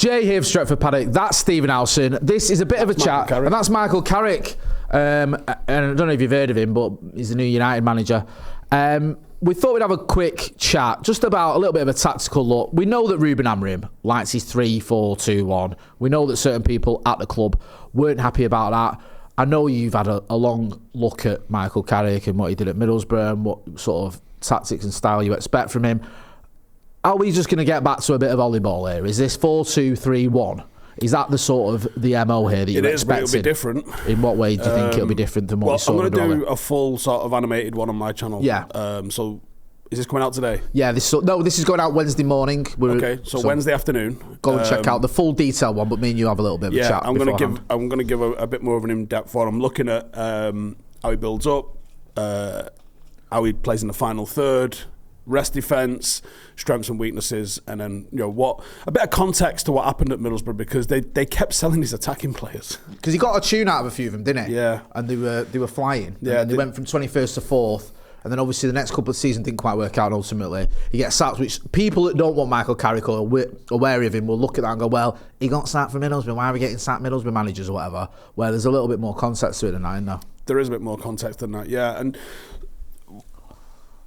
Jay here for Stretford, Paddock. That's Stephen Howson. This is a bit of a chat, and that's Michael Carrick. And I don't know if you've heard of him, but he's the new United manager. We thought we'd have a quick chat just about a little bit of a tactical look. We know that Ruben Amorim likes his 3-4-2-1. We know that certain people at the club weren't happy about that. I know you've had a long look at Michael Carrick and what he did at Middlesbrough and what sort of tactics and style you expect from him. Are we just going to get back to a bit of volleyball here? Is this 4-2-3-1? Is that the sort of the MO here that you're expecting? It is, but it'll be different. In what way do you think it'll be different than what we saw? I'm going to do a full sort of animated one on my channel. Yeah. So is this coming out today? Yeah. This is going out Wednesday morning. So Wednesday afternoon. Go and check out the full detailed one, but me and you have a little bit of a chat. I'm going to give a bit more of an in-depth one. I'm looking at how he builds up, how he plays in the final third, rest defence, strengths and weaknesses, and then a bit of context to what happened at Middlesbrough, because they kept selling his attacking players. Because he got a tune out of a few of them, didn't he? Yeah. And they were flying. Yeah. And they went from 21st to 4th, and then obviously the next couple of seasons didn't quite work out. And ultimately, he gets sacked. Which people that don't want Michael Carrick or are wary of him will look at that and go, "Well, he got sacked from Middlesbrough. Why are we getting sacked Middlesbrough managers or whatever?" Where there's a little bit more context to it than that, isn't there? There is a bit more context than that, yeah. And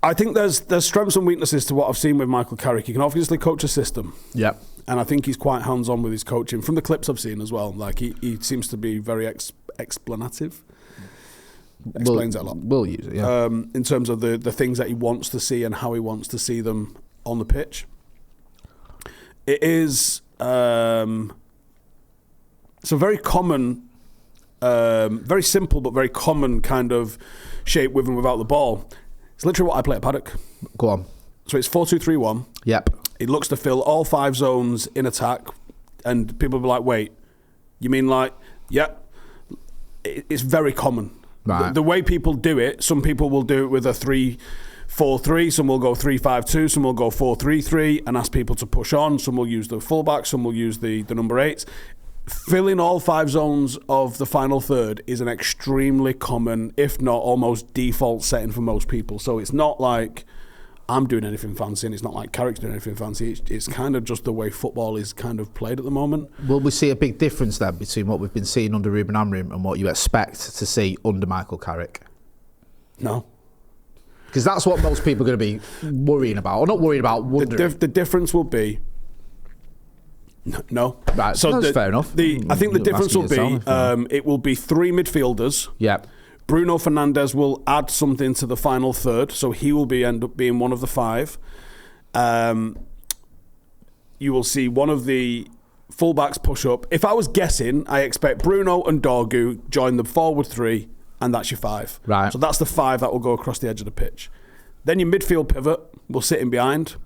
I think there's strengths and weaknesses to what I've seen with Michael Carrick. He can obviously coach a system. Yeah. And I think he's quite hands-on with his coaching. From the clips I've seen as well, like he seems to be very explanative. Explains it a lot. We'll use it, yeah. In terms of the things that he wants to see and how he wants to see them on the pitch. It is it's a very common, very simple but very common kind of shape with and without the ball. It's literally what I play at Paddock. Go on. So it's 4-2-3-1. Yep. It looks to fill all 5 zones in attack, and people will be like, wait, you mean like, yep. It's very common. Right. The way people do it, some people will do it with a 3-4-3, some will go 3-5-2, some will go 4-3-3 and ask people to push on, some will use the fullback, some will use the number 8s. Filling all 5 zones of the final third is an extremely common, if not almost default setting for most people. So it's not like I'm doing anything fancy, and it's not like Carrick's doing anything fancy. It's kind of just the way football is kind of played at the moment. Will we see a big difference then between what we've been seeing under Ruben Amorim and what you expect to see under Michael Carrick? No. Because that's what most people are going to be worrying about, or not worried about, wondering. The difference will be... No. Right, so that's fair enough. I think the difference will be, it will be 3 midfielders. Yep. Bruno Fernandes will add something to the final third, so he will end up being one of the 5. You will see one of the fullbacks push up. If I was guessing, I expect Bruno and Dorgu join the forward 3, and that's your 5. Right. So that's the 5 that will go across the edge of the pitch. Then your midfield pivot will sit in behind,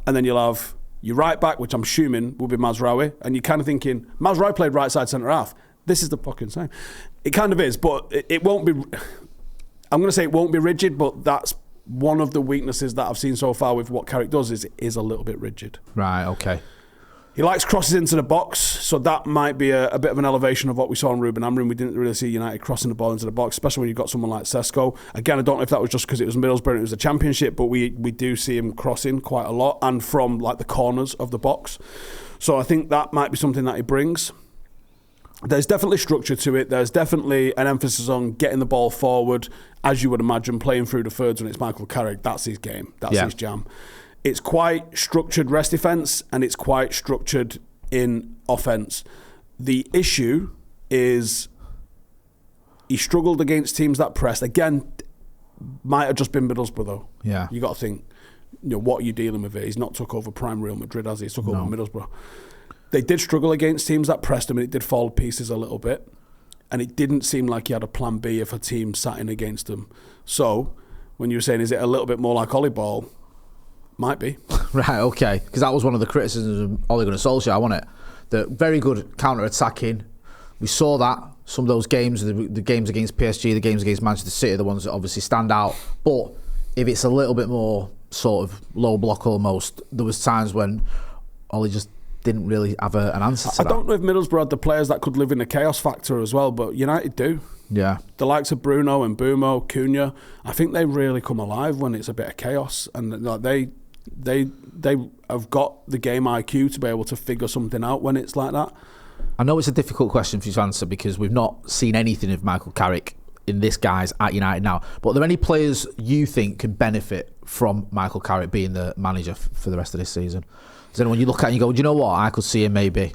and then you'll have your right back, which I'm assuming will be Mazraoui, and you're kind of thinking, Mazraoui played right side centre half. This is the fucking same. It kind of is, but it won't be... I'm going to say it won't be rigid, but that's one of the weaknesses that I've seen so far with what Carrick does is a little bit rigid. Right, okay. He likes crosses into the box, so that might be a bit of an elevation of what we saw in Ruben Amorim. We didn't really see United crossing the ball into the box, especially when you've got someone like Sesko. Again, I don't know if that was just because it was Middlesbrough and it was a championship, but we do see him crossing quite a lot, and from like the corners of the box. So I think that might be something that he brings. There's definitely structure to it. There's definitely an emphasis on getting the ball forward, as you would imagine, playing through the thirds when it's Michael Carrick. That's his game. That's his jam. It's quite structured rest defence, and it's quite structured in offence. The issue is he struggled against teams that pressed. Again, might have just been Middlesbrough though. Yeah. You got to think, what are you dealing with here? He's not took over prime Real Madrid, has he? He's took over Middlesbrough. They did struggle against teams that pressed him, and it did fall to pieces a little bit. And it didn't seem like he had a plan B if a team sat in against him. So, when you were saying, is it a little bit more like Ollie Ball? Might be. Right, okay. Because that was one of the criticisms of Ole Gunnar Solskjaer, wasn't it? The very good counter-attacking. We saw that. Some of those games, the games against PSG, the games against Manchester City, are the ones that obviously stand out. But if it's a little bit more sort of low block almost, there was times when Ollie just didn't really have an answer to that. I don't know if Middlesbrough had the players that could live in the chaos factor as well, but United do. Yeah. The likes of Bruno and Bumo, Cunha, I think they really come alive when it's a bit of chaos, and like They have got the game IQ to be able to figure something out when it's like that. I know it's a difficult question for you to answer because we've not seen anything of Michael Carrick in this guys at United now. But are there any players you think can benefit from Michael Carrick being the manager for the rest of this season? Is there anyone you look at and you go, do you know what? I could see him maybe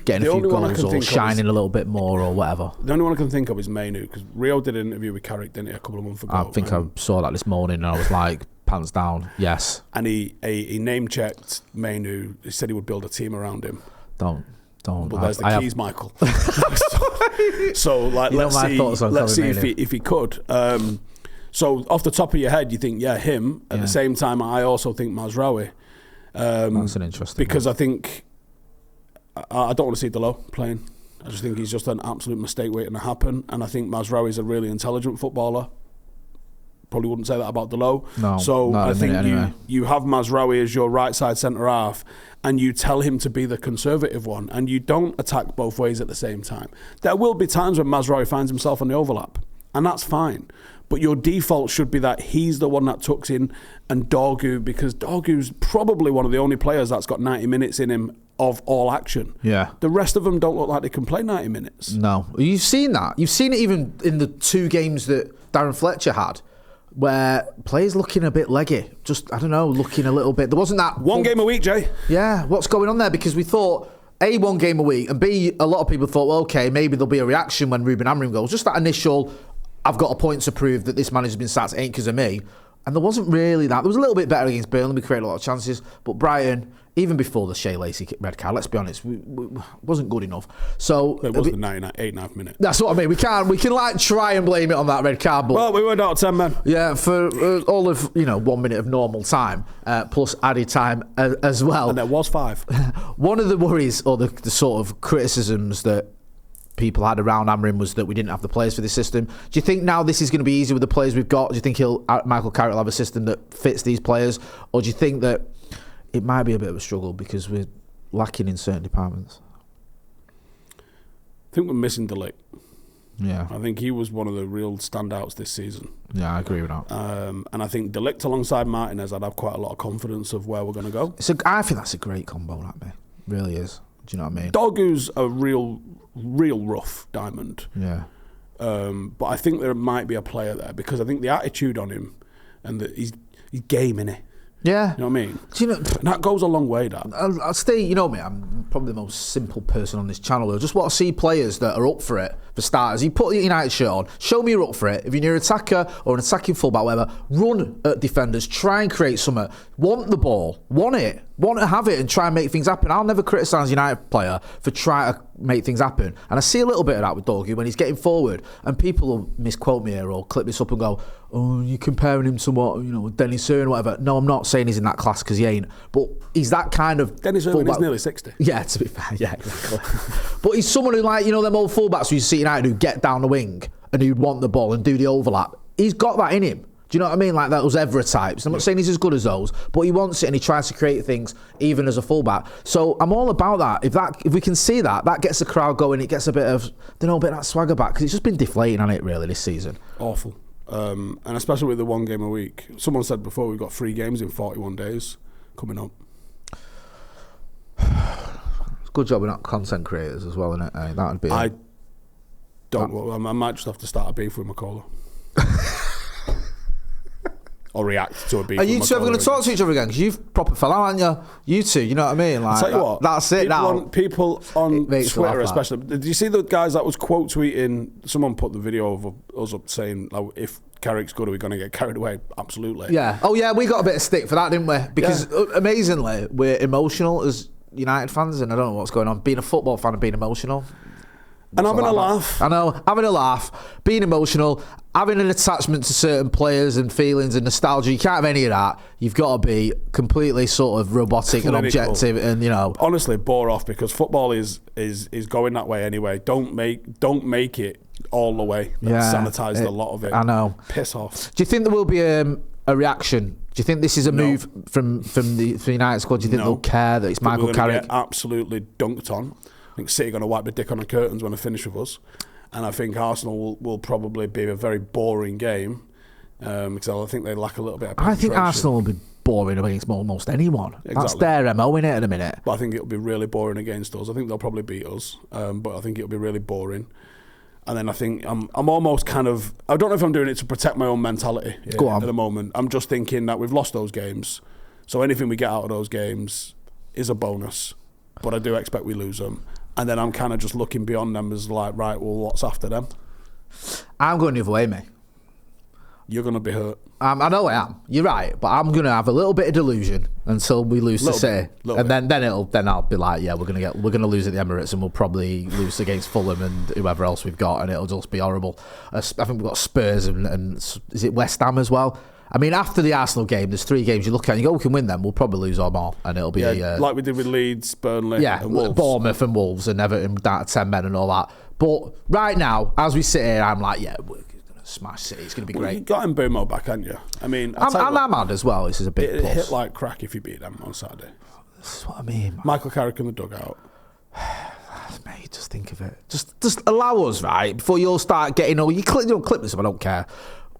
getting a few goals or shining a little bit more or whatever. The only one I can think of is Mainu, because Rio did an interview with Carrick, didn't he, a couple of months ago? I think I saw that this morning and I was like, pants down, yes. And he name-checked Mainu. He said he would build a team around him. Don't. Well, there's the keys, Michael. so like, let's see if he could. So off the top of your head, you think, him. At the same time, I also think Mazraoui. That's an interesting because one. I think I don't want to see Delo playing. I just think he's just an absolute mistake waiting to happen. And I think Mazraoui is a really intelligent footballer. Probably wouldn't say that about Delo. No, so I think anyway. you have Mazraoui as your right side centre half, and you tell him to be the conservative one, and you don't attack both ways at the same time. There will be times when Mazraoui finds himself on the overlap, and that's fine. But your default should be that he's the one that tucks in, and Dorgu, because Dorgu's probably one of the only players that's got 90 minutes in him of all action. Yeah. The rest of them don't look like they can play 90 minutes. No. You've seen that. You've seen it even in the 2 games that Darren Fletcher had, where players looking a bit leggy. Just, I don't know, looking a little bit. There wasn't that... One game a week, Jay. Yeah. What's going on there? Because we thought, A, 1 game a week, and B, a lot of people thought, well, okay, maybe there'll be a reaction when Ruben Amorim goes. Just that initial... I've got a point to prove that this manager's been sacked, ain't because of me. And there wasn't really that. There was a little bit better against Burnley. We created a lot of chances. But Brighton, even before the Shea Lacey red card, let's be honest, we wasn't good enough. So it was the 8.5 minute. That's what I mean. We can like try and blame it on that red card. But well, we went out of 10 men. Yeah, for all of 1 minute of normal time, plus added time as well. And there was 5. One of the worries or the sort of criticisms that people had around Amorim was that we didn't have the players for this system. Do you think now this is going to be easier with the players we've got? Do you think Michael Carrick will have a system that fits these players? Or do you think that it might be a bit of a struggle because we're lacking in certain departments? I think we're missing Delic. Yeah. I think he was one of the real standouts this season. Yeah, I agree with that. And I think Delic alongside Martinez, I'd have quite a lot of confidence of where we're going to go. I think that's a great combo, that man. Really is. Do you know what I mean? Dorgu's a real rough diamond. Yeah. But I think there might be a player there because I think the attitude on him and he's game, innit? Yeah. You know what I mean? Do you know, and that goes a long way, that. I'll stay, you know me, I'm probably the most simple person on this channel. I just want to see players that are up for it. For starters, you put the United shirt on, show me you're up for it. If you're an attacker or an attacking fullback, whatever, run at defenders, try and create something. Want the ball, want to have it and try and make things happen. I'll never criticise a United player for trying to make things happen. And I see a little bit of that with Dorgu when he's getting forward and people will misquote me here or clip this up and go, oh, you're comparing him to what, Dennis Irwin or whatever. No, I'm not saying he's in that class because he ain't. But he's that kind of Dennis Irwin is nearly 60. Yeah, to be fair, yeah, exactly. But he's someone who, like, them old fullbacks who you see United who get down the wing and who'd want the ball and do the overlap. He's got that in him. Do you know what I mean? Like those Evra types. I'm not saying he's as good as those, but he wants it and he tries to create things even as a fullback. So I'm all about that. If we can see that gets the crowd going. It gets a bit of, a bit of that swagger back because it's just been deflating on it really this season. Awful. And especially with the 1 game a week. Someone said before we've got 3 games in 41 days coming up. It's a good job we're not content creators as well, isn't it? That would be. I might just have to start a beef with McCullough. Or react to a beef. Are you two ever going to talk to each other again? Because you've proper fell out, haven't you? You two, you know what I mean? Like, I'll tell you what, that's it now. People on Twitter especially. Did you see the guys that was quote tweeting? Someone put the video of us up saying, like, if Carrick's good, are we going to get carried away? Absolutely. Yeah. Oh yeah, we got a bit of stick for that, didn't we? Because amazingly, we're emotional as United fans, and I don't know what's going on. Being a football fan and being emotional. And having a laugh. I know, having a laugh, being emotional, having an attachment to certain players and feelings and nostalgia. You can't have any of that. You've got to be completely sort of robotic and objective and, Honestly, bore off because football is going that way anyway. Don't make it all the way. Sanitise a lot of it. I know. Piss off. Do you think there will be a reaction? Do you think this is a move from the United squad? Do you think they'll care that it's Michael Carrick? Get absolutely dunked on. I think City are going to wipe the dick on the curtains when they finish with us. And I think Arsenal will probably be a very boring game because I think they lack a little bit of penetration. I think Arsenal will be boring against almost anyone. Exactly. That's their MO in it at a minute. But I think it'll be really boring against us. I think they'll probably beat us, but I think it'll be really boring. And then I think I'm almost kind of, I don't know if I'm doing it to protect my own mentality at the moment. I'm just thinking that we've lost those games, so anything we get out of those games is a bonus. But I do expect we lose them. And then I'm kind of just looking beyond them as like, right, well, what's after them? I'm going the other way, mate. You're going to be hurt. I know I am. You're right, but I'm going to have a little bit of delusion until we lose to City, and then I'll be like, yeah, we're going to lose at the Emirates, and we'll probably lose against Fulham and whoever else we've got, and it'll just be horrible. I think we've got Spurs and is it West Ham as well? I mean, after the Arsenal game, there's 3 games you look at and you go, we can win them, we'll probably lose them all, and it'll be like we did with Leeds, Burnley, and Wolves. Bournemouth and Wolves and Everton down to 10 men and all that. But right now, as we sit here, I'm like, yeah, we're going to smash City. It's going to be great. You got Mbeumo back, haven't you? I mean, I'm mad as well. This is a big plus. It hit like crack if you beat them on Saturday. This is what I mean, man. Michael Carrick in the dugout. Mate, just think of it. Just allow us, right, before you'll start getting all you clip this up, I don't care.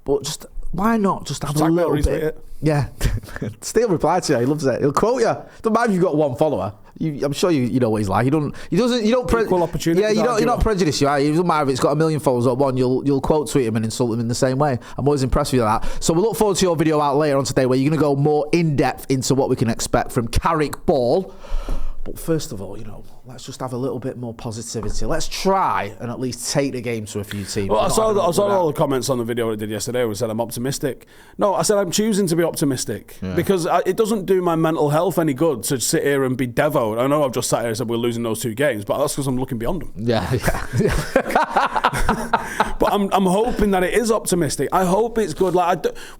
But just why not just have a little bit? Yeah. Steele replied to you. He loves it. He'll quote you. Don't mind if you've got 1 follower. I'm sure you know what he's like. You don't equal opportunity. Yeah, you're not prejudiced. You are. It doesn't matter if it's got 1 million followers or 1. You'll quote tweet him and insult him in the same way. I'm always impressed with that. So we'll look forward to your video out later on today, where you're going to go more in depth into what we can expect from Carrick Ball. But first of all, let's just have a little bit more positivity. Let's try and at least take the game to a few teams. Well, I saw all the comments on the video I did yesterday where said I'm optimistic. No, I said I'm choosing to be optimistic because it doesn't do my mental health any good to sit here and be devoed. I know I've just sat here and said we're losing those 2 games, but that's because I'm looking beyond them. Yeah. But I'm hoping that it is optimistic. I hope it's good.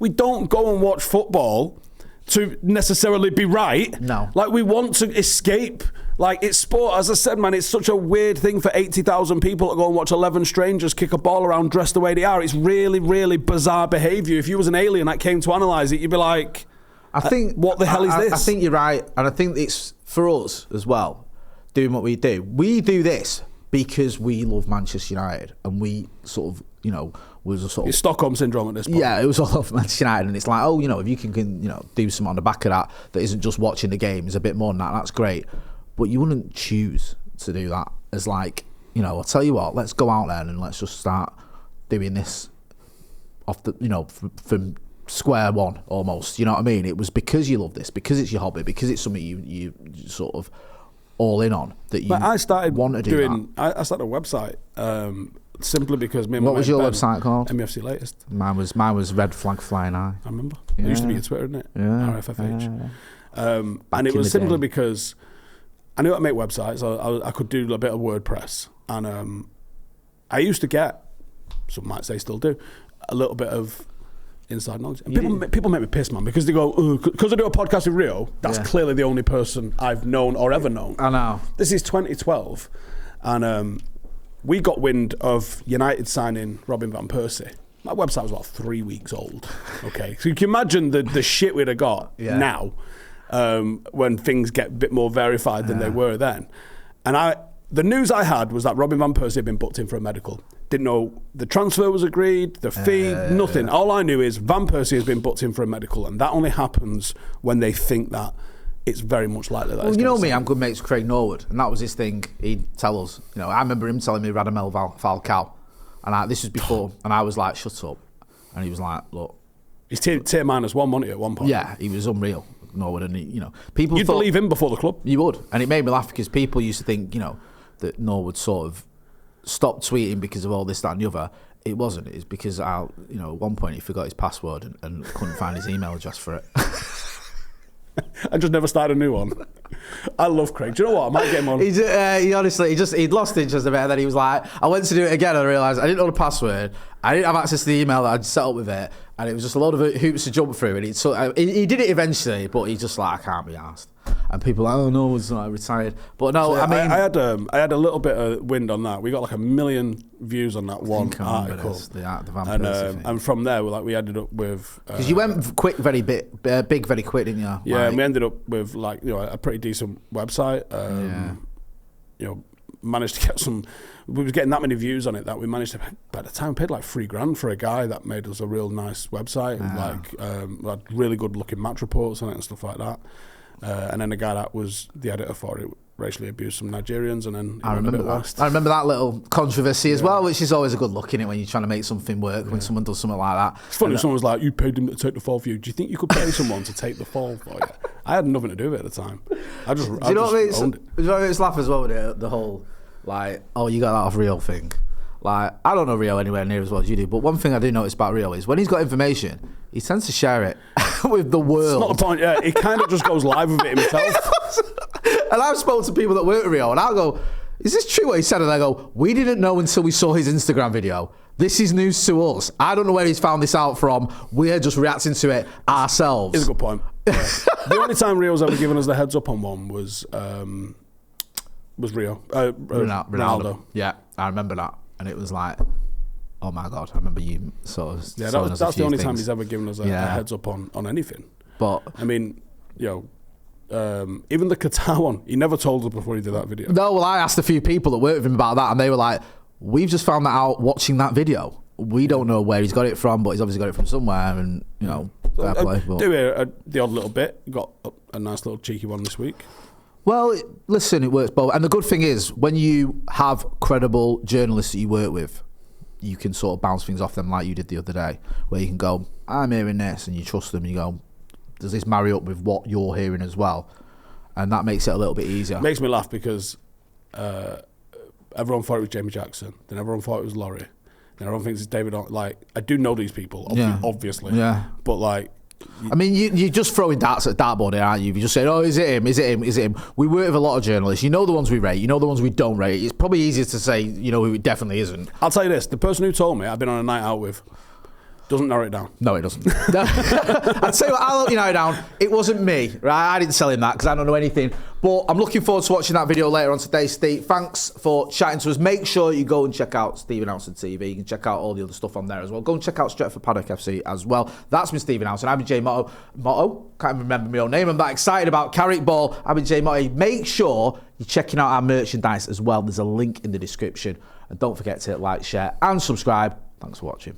We don't go and watch football to necessarily be right. No. Like, we want to escape. Like, it's sport. As I said, man, it's such a weird thing for 80,000 people to go and watch 11 strangers kick a ball around dressed the way they are. It's really, really bizarre behaviour. If you was an alien that came to analyse it, you'd be like, what the hell is this? I think you're right. And I think it's for us as well, doing what we do. We do this because we love Manchester United. And we sort of, was a sort of... It's Stockholm syndrome at this point. Yeah, it was all of Manchester United, and it's like, if you can do something on the back of that isn't just watching the game, is a bit more than that, that's great. But you wouldn't choose to do that as like, I'll tell you what, let's go out there and let's just start doing this off the, from square one almost, you know what I mean? It was because you love this, because it's your hobby, because it's something you sort of all in on, that you want to do that. I started a website, simply because me and what was your website called? MUFC Latest. Mine was Red Flag Flying High. I remember. It used to be your Twitter, didn't it? Yeah. RFFH. And it was simply because I knew how to make websites. I could do a bit of WordPress, and I used to get, some might say still do, a little bit of inside knowledge. And people make me piss, man, because they go, because I do a podcast with Rio, that's clearly the only person I've known or ever known. I know. This is 2012, and we got wind of United signing Robin van Persie. My website was about 3 weeks old. Okay, so you can imagine the shit we'd have got now, when things get a bit more verified than they were then. And the news I had was that Robin van Persie had been booked in for a medical. Didn't know the transfer was agreed, the fee, nothing. All I knew is Van Persie has been booked in for a medical, and that only happens when they think that it's very much likely that. Well, you know me, I'm good mates with Craig Norwood, and that was his thing. He'd tell us, I remember him telling me Radamel Falcao, and this was before, and I was like, shut up. And he was like, look. He's tier -1, wasn't he, at one point? Yeah, he was unreal, Norwood, and people You'd believe him before the club. You would, and it made me laugh because people used to think, that Norwood sort of stopped tweeting because of all this, that and the other. It wasn't. It's because, at one point he forgot his password and couldn't find his email address for it. I just never started a new one. I love Craig. Do you know what? I might get him on. He'd lost interest a bit, and then he was like, I went to do it again and I realised I didn't know the password. I didn't have access to the email that I'd set up with it, and it was just a lot of hoops to jump through. And he did it eventually, but he's just like, I can't be asked. And people are like, oh no, it's not retired. But no, so I had a little bit of wind on that. We got like 1 million views on that one article. The Van Persie thing. And from there, we ended up with because you went quick, very big, very quick, didn't you? Yeah, and we ended up with a pretty decent website. managed to get some. We were getting that many views on it that we managed to. By the time, we paid like $3,000 for a guy that made us a real nice website. Had really good looking match reports on it and stuff like that. And then the guy that was the editor for it racially abused some Nigerians, and then I remember that little controversy as well, which is always a good look in it when you're trying to make something work. When someone does something like that, it's funny. Someone was like, "You paid them to take the fall for you." Do you think you could pay someone to take the fall for you? I had nothing to do with it at the time. I just owned it. Do you know what makes laugh as well with it? The whole like, oh, you got that off Rio thing. Like, I don't know Rio anywhere near as well as you do, but one thing I do notice about Rio is when he's got information, he tends to share it with the world. It's not the point. Yeah, he kind of just goes live with it himself. And I've spoken to people that work at Rio, and I'll go, is this true what he said? And they go, we didn't know until we saw his Instagram video. This is news to us. I don't know where he's found this out from. We're just reacting to it ourselves. It's a good point. Yeah. The only time Rio's ever given us the heads up on one was Rio. Ronaldo. Yeah, I remember that. And it was like, oh my God, I remember you sort of. Yeah, that's the only time he's ever given us a heads up on anything. But I mean, even the Qatar one, he never told us before he did that video. No, well, I asked a few people that worked with him about that, and they were like, we've just found that out watching that video. We don't know where he's got it from, but he's obviously got it from somewhere, and, fair play. Do the odd little bit. Got a nice little cheeky one this week. Well, listen, it works both. And the good thing is, when you have credible journalists that you work with, you can sort of bounce things off them like you did the other day, where you can go, I'm hearing this, and you trust them, and you go, does this marry up with what you're hearing as well? And that makes it a little bit easier. It makes me laugh because everyone thought it was Jamie Jackson, then everyone thought it was Laurie, then everyone thinks it's David. Like, I do know these people, obviously. Yeah. But like, I mean, you're just throwing darts at dartboard here, aren't you? You're just saying, oh, is it him? Is it him? Is it him? We work with a lot of journalists. You know the ones we rate. You know the ones we don't rate. It's probably easier to say, who it definitely isn't. I'll tell you this. The person who told me I've been on a night out with doesn't narrow it down. No, it doesn't. I'd say, I'll help you narrow it down. It wasn't me, right? I didn't sell him that because I don't know anything. But I'm looking forward to watching that video later on today, Steve. Thanks for chatting to us. Make sure you go and check out Stephen Howson TV. You can check out all the other stuff on there as well. Go and check out Stretford Paddock FC as well. That's been Stephen Howson. I've been Jay Motto. Can't even remember my own name. I'm that excited about Carrick Ball. I've been Jay Motto. Make sure you're checking out our merchandise as well. There's a link in the description. And don't forget to like, share and subscribe. Thanks for watching.